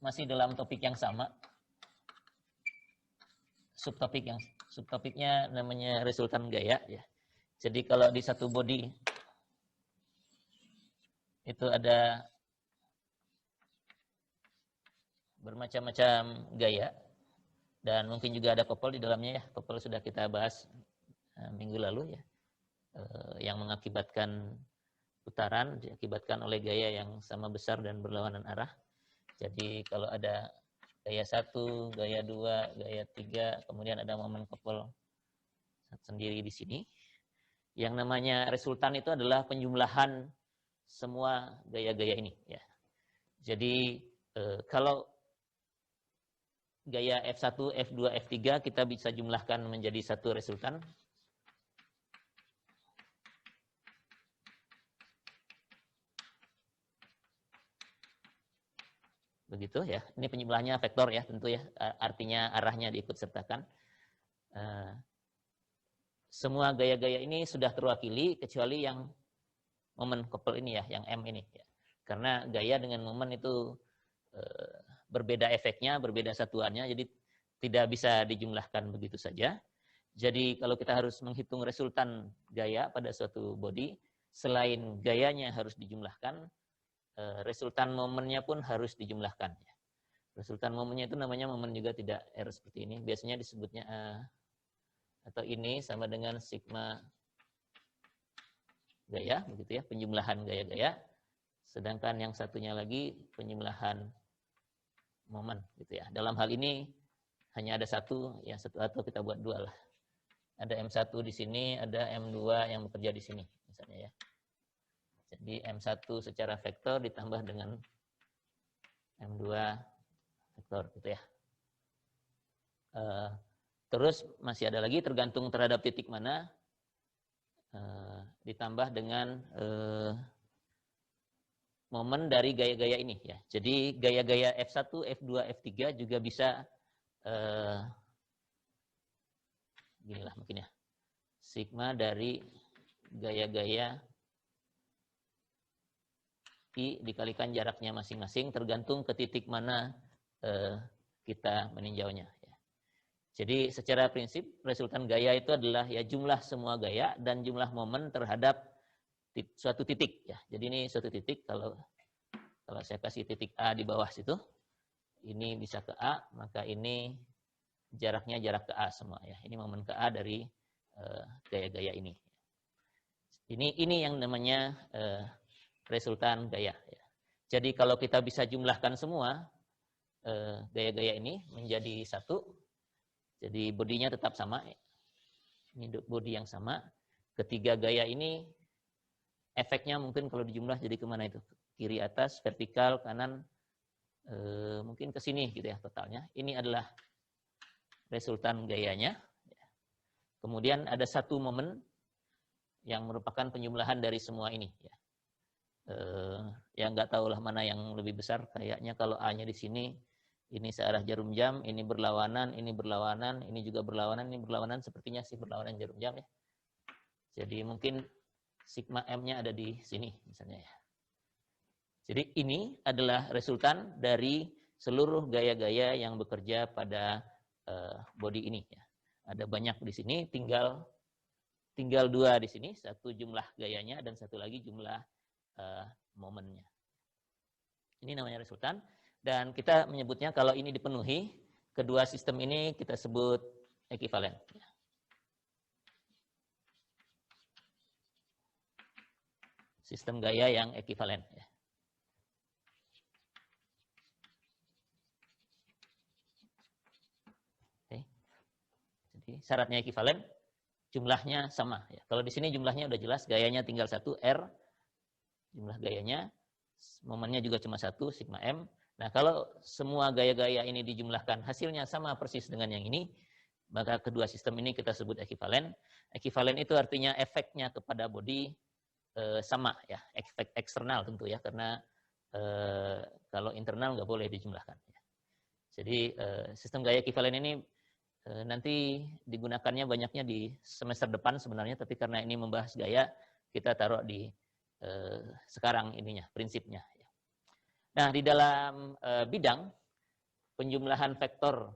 masih dalam topik yang sama. Subtopiknya namanya resultan gaya ya. Jadi kalau di satu body itu ada bermacam-macam gaya dan mungkin juga ada couple di dalamnya ya. Couple sudah kita bahas minggu lalu ya. Yang mengakibatkan putaran diakibatkan oleh gaya yang sama besar dan berlawanan arah. Jadi kalau ada gaya 1, gaya 2, gaya 3, kemudian ada momen couple sendiri di sini. Yang namanya resultan itu adalah penjumlahan semua gaya-gaya ini ya. Jadi kalau gaya F1, F2, F3 kita bisa jumlahkan menjadi satu resultan. Begitu ya. Ini penjumlahnya vektor ya tentu ya. Artinya arahnya diikut sertakan. Semua gaya-gaya ini sudah terwakili kecuali yang momen couple ini ya, yang M ini ya. Karena gaya dengan momen itu berbeda efeknya, berbeda satuannya, jadi tidak bisa dijumlahkan begitu saja. Jadi kalau kita harus menghitung resultan gaya pada suatu body, selain gayanya harus dijumlahkan, resultan momennya pun harus dijumlahkan. Resultan momennya itu namanya momen juga, tidak R seperti ini. Biasanya disebutnya atau ini sama dengan sigma gaya, begitu ya, penjumlahan gaya-gaya. Sedangkan yang satunya lagi penjumlahan momen, gitu ya. Dalam hal ini hanya ada satu, yang satu atau kita buat dua lah. Ada M1 di sini, ada M2 yang bekerja di sini, misalnya ya. Jadi M1 secara vektor ditambah dengan M2 vektor, gitu ya. Terus masih ada lagi tergantung terhadap titik mana, ditambah dengan momen dari gaya-gaya ini ya. Jadi gaya-gaya F1, F2, F3 juga bisa ginilah mungkin ya. Sigma dari gaya-gaya I dikalikan jaraknya masing-masing tergantung ke titik mana kita meninjaunya. Jadi secara prinsip resultan gaya itu adalah ya jumlah semua gaya dan jumlah momen terhadap suatu titik ya. Jadi ini suatu titik, kalau saya kasih titik A di bawah situ, ini bisa ke A, maka ini jaraknya jarak ke A semua ya. Ini momen ke A dari gaya-gaya ini. Ini yang namanya resultan gaya ya. Jadi kalau kita bisa jumlahkan semua gaya-gaya ini menjadi satu, jadi bodinya tetap sama. Ini body yang sama. Ketiga gaya ini efeknya mungkin kalau dijumlah jadi kemana itu? Kiri atas, vertikal, kanan, mungkin ke sini gitu ya totalnya. Ini adalah resultan gayanya. Kemudian ada satu momen yang merupakan penjumlahan dari semua ini. Ya nggak tahulah mana yang lebih besar. Kayaknya kalau A-nya di sini, ini searah jarum jam, ini berlawanan, ini berlawanan, ini juga berlawanan, ini berlawanan, sepertinya sih berlawanan jarum jam ya. Jadi mungkin sigma M-nya ada di sini misalnya ya. Jadi ini adalah resultan dari seluruh gaya-gaya yang bekerja pada body ini ya. Ada banyak di sini, tinggal dua di sini, satu jumlah gayanya dan satu lagi jumlah momennya. Ini namanya resultan. Dan kita menyebutnya kalau ini dipenuhi, kedua sistem ini kita sebut ekivalen. Sistem gaya yang ekivalen. Oke. Jadi syaratnya ekivalen, jumlahnya sama. Kalau di sini jumlahnya udah jelas, gayanya tinggal satu, R, jumlah gayanya, momennya juga cuma satu, sigma M. Nah, kalau semua gaya-gaya ini dijumlahkan, hasilnya sama persis dengan yang ini, maka kedua sistem ini kita sebut ekivalen. Ekivalen itu artinya efeknya kepada body sama ya, efek eksternal tentu ya, karena kalau internal nggak boleh dijumlahkan. Jadi sistem gaya ekivalen ini nanti digunakannya banyaknya di semester depan sebenarnya, tapi karena ini membahas gaya, kita taruh di sekarang ininya, prinsipnya. Nah, di dalam bidang penjumlahan vektor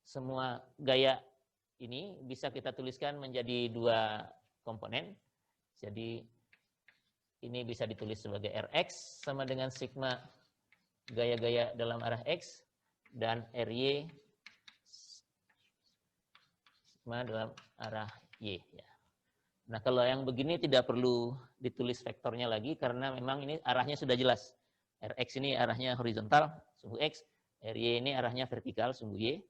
semua gaya ini bisa kita tuliskan menjadi dua komponen. Jadi ini bisa ditulis sebagai Rx sama dengan sigma gaya-gaya dalam arah X dan Ry sigma dalam arah Y. Ya. Nah, kalau yang begini tidak perlu ditulis vektornya lagi karena memang ini arahnya sudah jelas. Rx ini arahnya horizontal, sumbu X. Ry ini arahnya vertikal, sumbu Y.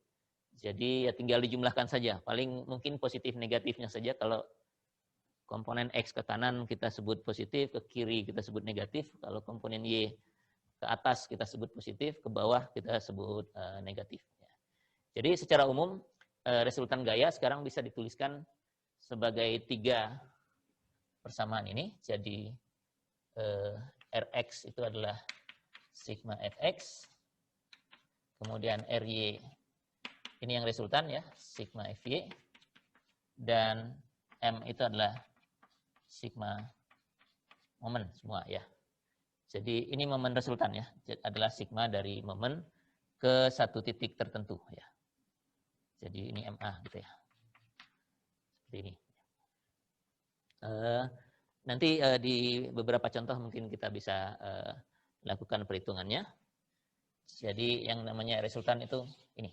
Jadi ya tinggal dijumlahkan saja. Paling mungkin positif negatifnya saja. Kalau komponen X ke kanan kita sebut positif, ke kiri kita sebut negatif. Kalau komponen Y ke atas kita sebut positif, ke bawah kita sebut negatif. Jadi secara umum resultan gaya sekarang bisa dituliskan sebagai 3 persamaan ini. Jadi Rx itu adalah sigma Fx, kemudian Ry ini yang resultan ya, sigma Fy, dan M itu adalah sigma momen semua ya. Jadi ini momen resultan ya, adalah sigma dari momen ke satu titik tertentu ya. Jadi ini MA gitu ya. Seperti ini. Nanti di beberapa contoh mungkin kita bisa lakukan perhitungannya. Jadi yang namanya resultan itu ini.